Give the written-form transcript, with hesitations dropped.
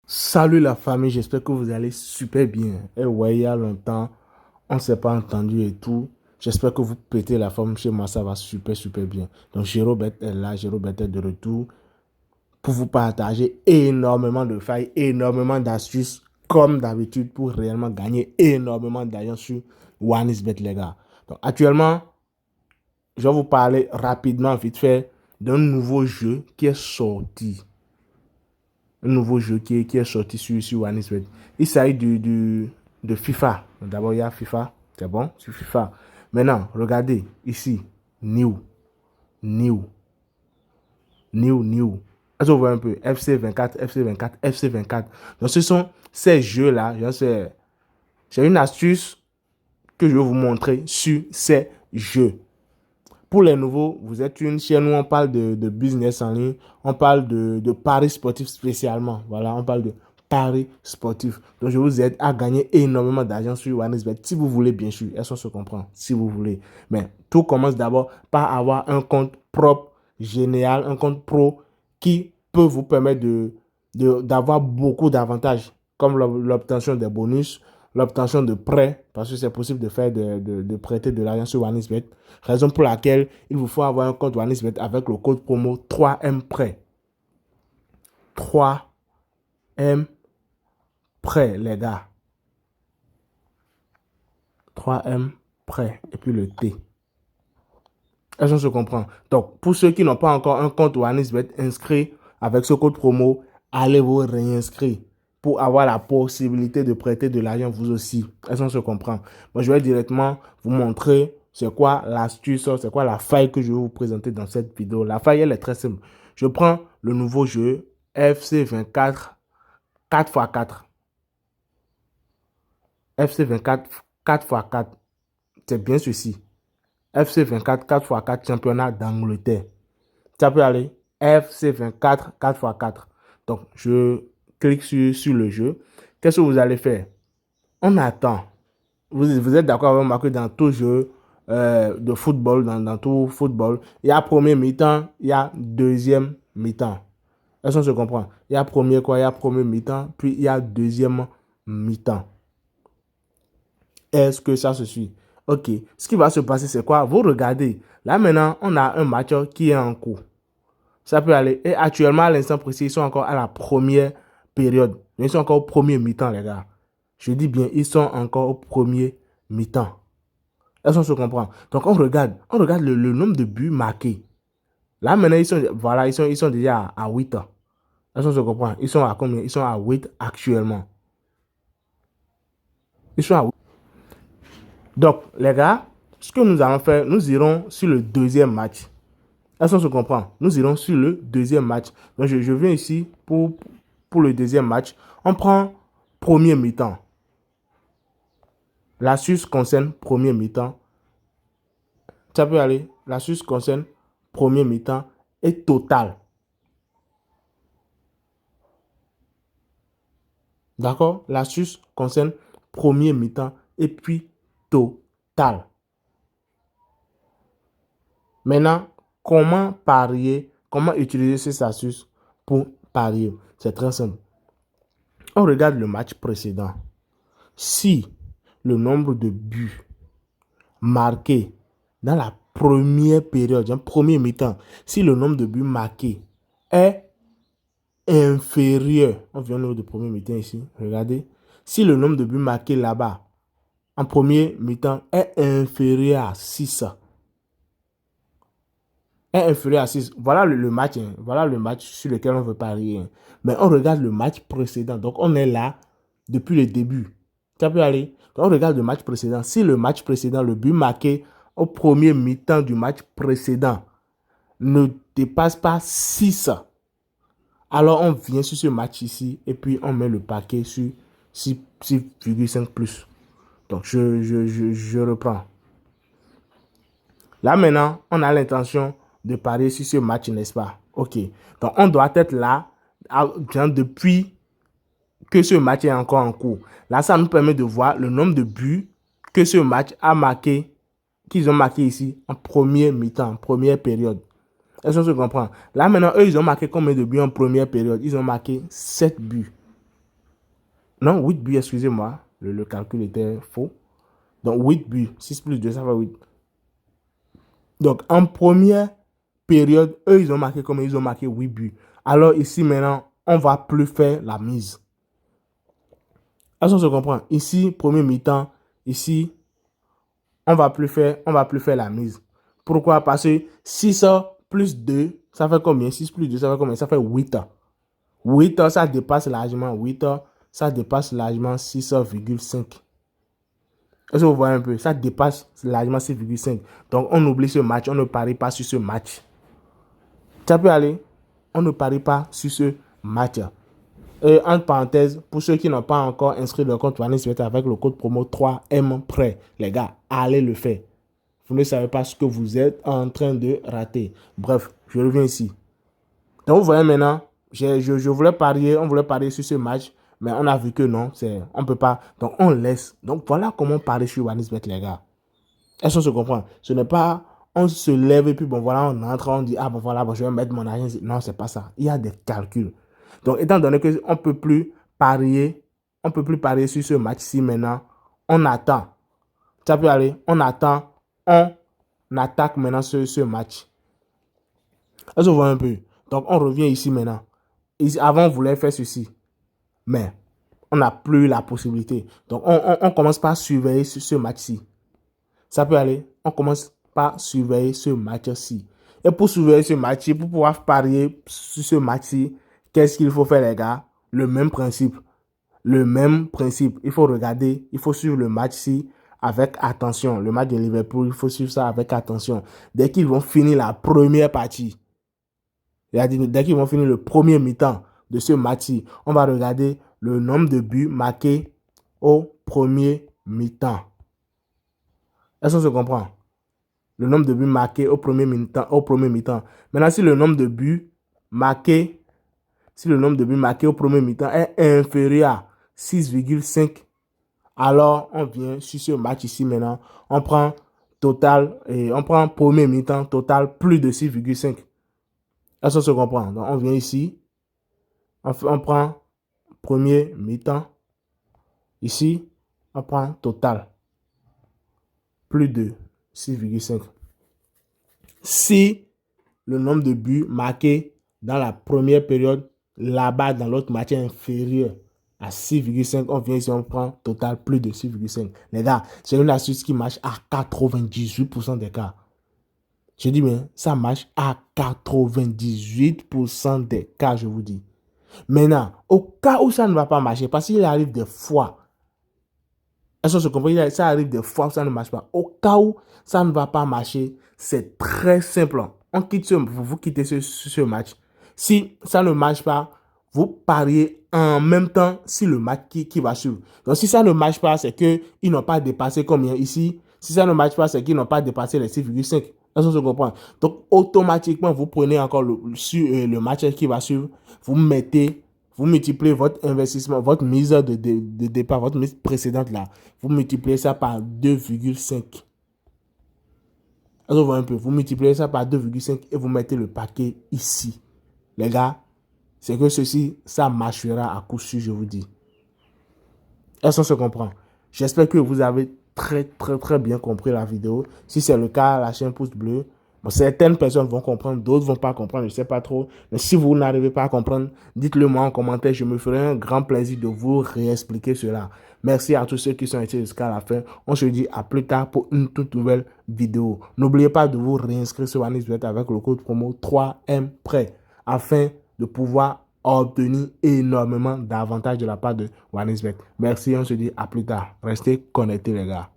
Salut la famille, j'espère que vous allez super bien. Et ouais, il y a longtemps, on ne s'est pas entendu et tout. J'espère que vous pétez la forme chez moi, ça va super bien. Donc, Jérôme est là, Jérôme est de retour pour vous partager énormément de failles, énormément d'astuces, comme d'habitude, pour réellement gagner énormément d'argent sur OneXBet, les gars. Donc, actuellement, je vais vous parler rapidement, vite fait, d'un nouveau jeu qui est sorti. Un nouveau jeu qui est sorti sur OneXBet. Il s'agit de FIFA. D'abord, il y a FIFA. C'est bon, sur FIFA. Maintenant, regardez ici. New. New. New. New. Est-ce que vous voyez un peu? FC24, FC24, FC24. Donc, ce sont ces jeux-là. C'est une astuce que je vais vous montrer sur ces jeux. Pour les nouveaux, vous êtes une chaîne où on parle de business en ligne, on parle de paris sportifs spécialement. Voilà, on parle de paris sportifs. Donc, je vous aide à gagner énormément d'argent sur OneXBet. Si vous voulez, bien sûr, est-ce qu'on se comprend? Si vous voulez. Mais tout commence d'abord par avoir un compte propre, génial, un compte pro qui peut vous permettre d'avoir beaucoup d'avantages, comme l'obtention des bonus, l'obtention de prêts, parce que c'est possible de faire de prêter de l'argent sur OneXBet. Raison pour laquelle il vous faut avoir un compte OneXBet avec le code promo 3M prêt. 3M prêt, les gars. 3M prêt. Et puis le T. Est-ce qu'on se comprend? Donc, pour ceux qui n'ont pas encore un compte OneXBet inscrit avec ce code promo, allez vous réinscrire pour avoir la possibilité de prêter de l'argent vous aussi. Est-ce qu'on se comprend? Moi, je vais directement vous montrer c'est quoi l'astuce, c'est quoi la faille que je vais vous présenter dans cette vidéo. La faille, elle est très simple. Je prends le nouveau jeu FC24 4x4. FC24 4x4. C'est bien ceci. FC24 4x4 championnat d'Angleterre. Ça peut aller FC24 4x4. Donc, je clique sur le jeu. Qu'est-ce que vous allez faire? On attend. Vous êtes d'accord avec moi que dans tout jeu de football, dans tout football, il y a premier mi-temps, il y a deuxième mi-temps. Est-ce qu'on se comprend? Il y a premier quoi? Il y a premier mi-temps, puis il y a deuxième mi-temps. Est-ce que ça se suit? Ok. Ce qui va se passer, c'est quoi? Vous regardez. Là, maintenant, on a un match qui est en cours. Ça peut aller. Et actuellement, à l'instant précis, ils sont encore à la première période. Ils sont encore au premier mi-temps, les gars. Je dis bien, ils sont encore au premier mi-temps. Est-ce qu'on se comprend? Donc, on regarde le nombre de buts marqués. Là, maintenant, ils sont déjà à 8 ans. Est-ce qu'on se comprend? Ils sont à combien? Ils sont à 8 actuellement. Ils sont à 8. Donc, les gars, ce que nous allons faire, nous irons sur le deuxième match. Est-ce qu'on se comprend? Nous irons sur le deuxième match. Donc, je viens ici pour le deuxième match. On prend premier mi-temps. L'astuce concerne premier mi-temps. Ça peut aller. L'astuce concerne premier mi-temps et total. D'accord? L'astuce concerne premier mi-temps et puis total. Maintenant, comment parier? Comment utiliser ces astuces pour parier? C'est très simple. On regarde le match précédent. Si le nombre de buts marqués dans la première période, un premier mi-temps, si le nombre de buts marqués est inférieur, on vient au nombre de premier mi-temps ici, regardez, si le nombre de buts marqués là-bas en premier mi-temps est inférieur à 6, voilà le match, hein, voilà le match sur lequel on veut parier. Hein. Mais on regarde le match précédent, donc on est là depuis le début. Ça peut aller. Donc on regarde le match précédent. Si le match précédent, le but marqué au premier mi-temps du match précédent ne dépasse pas 6, alors on vient sur ce match ici et puis on met le paquet sur 6,5 plus. Donc je reprends. Là maintenant, on a l'intention de parier sur ce match, n'est-ce pas? Ok. Donc on doit être là depuis que ce match est encore en cours. Là, ça nous permet de voir le nombre de buts que ce match a marqué, qu'ils ont marqué ici en première mi-temps, première période. Est-ce qu'on se comprend? Là, maintenant, eux, ils ont marqué combien de buts en première période? Ils ont marqué 7 buts. Non, 8 buts, excusez-moi. Le calcul était faux. Donc 8 buts. 6 plus 2, ça fait 8. Donc en première période, eux, ils ont marqué comme ils ont marqué 8 buts. Alors ici, maintenant, on ne va plus faire la mise. Est-ce qu'on se comprend? Ici, premier mi-temps, ici, on ne va plus faire la mise. Pourquoi? Parce que 6 plus 2, ça fait combien? 6 plus 2, ça fait combien? Ça fait 8. 8, ça dépasse largement 8, ça dépasse largement 6,5. Est-ce que vous voyez un peu? Ça dépasse largement 6,5. Donc, on oublie ce match, on ne parie pas sur ce match. Ça peut aller, on ne parie pas sur ce match. Et entre parenthèses, pour ceux qui n'ont pas encore inscrit leur compte OneXBet avec le code promo 3M prêt, les gars, allez le faire. Vous ne savez pas ce que vous êtes en train de rater. Bref, je reviens ici. Donc, vous voyez maintenant, je voulais parier, on voulait parier sur ce match, mais on a vu que non, on ne peut pas. Donc, on laisse. Donc, voilà comment on parie sur OneXBet, les gars. Est-ce qu'on se comprend? Ce n'est pas, on se lève et puis bon, voilà, on entre, on dit, ah bon, voilà, bon, je vais mettre mon argent. Non, c'est pas ça. Il y a des calculs. Donc, étant donné qu'on ne peut plus parier, sur ce match-ci maintenant, on attend. Ça peut aller, on attend, on attaque maintenant ce match. Est-ce que vous voyez un peu? Donc, on revient ici maintenant. Ici, avant, on voulait faire ceci, mais on n'a plus la possibilité. Donc, on commence par surveiller ce match-ci. Ça peut aller, on commence par surveiller ce match-ci. Et pour surveiller ce match-ci, pour pouvoir parier sur ce match-ci, qu'est-ce qu'il faut faire, les gars? Le même principe. Le même principe. Il faut regarder, il faut suivre le match-ci avec attention. Le match de Liverpool, il faut suivre ça avec attention. Dès qu'ils vont finir la première partie, dès qu'ils vont finir le premier mi-temps de ce match-ci, on va regarder le nombre de buts marqués au premier mi-temps. Est-ce qu'on se comprend? Le nombre de buts marqués au premier mi-temps. Maintenant, si le nombre de buts marqués au premier mi-temps est inférieur à 6,5, alors on vient sur ce match ici maintenant, on prend total et on prend premier mi-temps total plus de 6,5. Est-ce qu'on se comprend? Donc on vient ici, on prend premier mi-temps, ici on prend total plus de 6,5. Si le nombre de buts marqués dans la première période, là-bas dans l'autre match est inférieur à 6,5, on vient ici, on prend total plus de 6,5. Les gars, c'est une astuce qui marche à 98% des cas. Je dis bien, ça marche à 98% des cas, je vous dis. Maintenant, au cas où ça ne va pas marcher, parce qu'il arrive des fois, est-ce que je comprends? Ça arrive des fois où ça ne marche pas. Au cas où ça ne va pas marcher, c'est très simple. Vous quittez ce match. Si ça ne marche pas, vous pariez en même temps sur le match qui va suivre. Donc, si ça ne marche pas, c'est qu'ils n'ont pas dépassé combien ici. Si ça ne marche pas, c'est qu'ils n'ont pas dépassé les 6,5. Est-ce que je comprends? Donc, automatiquement, vous prenez encore le match qui va suivre. Vous multipliez votre investissement, votre mise de départ, votre mise précédente là. Vous multipliez ça par 2,5. Alors, un peu, vous multipliez ça par 2,5 et vous mettez le paquet ici. Les gars, c'est que ceci, ça marchera à coup sûr, je vous dis. Est-ce qu'on se comprend? J'espère que vous avez très bien compris la vidéo. Si c'est le cas, lâchez un pouce bleu. Bon, certaines personnes vont comprendre, d'autres ne vont pas comprendre, je ne sais pas trop. Mais si vous n'arrivez pas à comprendre, dites-le moi en commentaire. Je me ferai un grand plaisir de vous réexpliquer cela. Merci à tous ceux qui sont restés jusqu'à la fin. On se dit à plus tard pour une toute nouvelle vidéo. N'oubliez pas de vous réinscrire sur OneXBet avec le code promo 3M prêt afin de pouvoir obtenir énormément d'avantages de la part de OneXBet. Merci, on se dit à plus tard. Restez connectés les gars.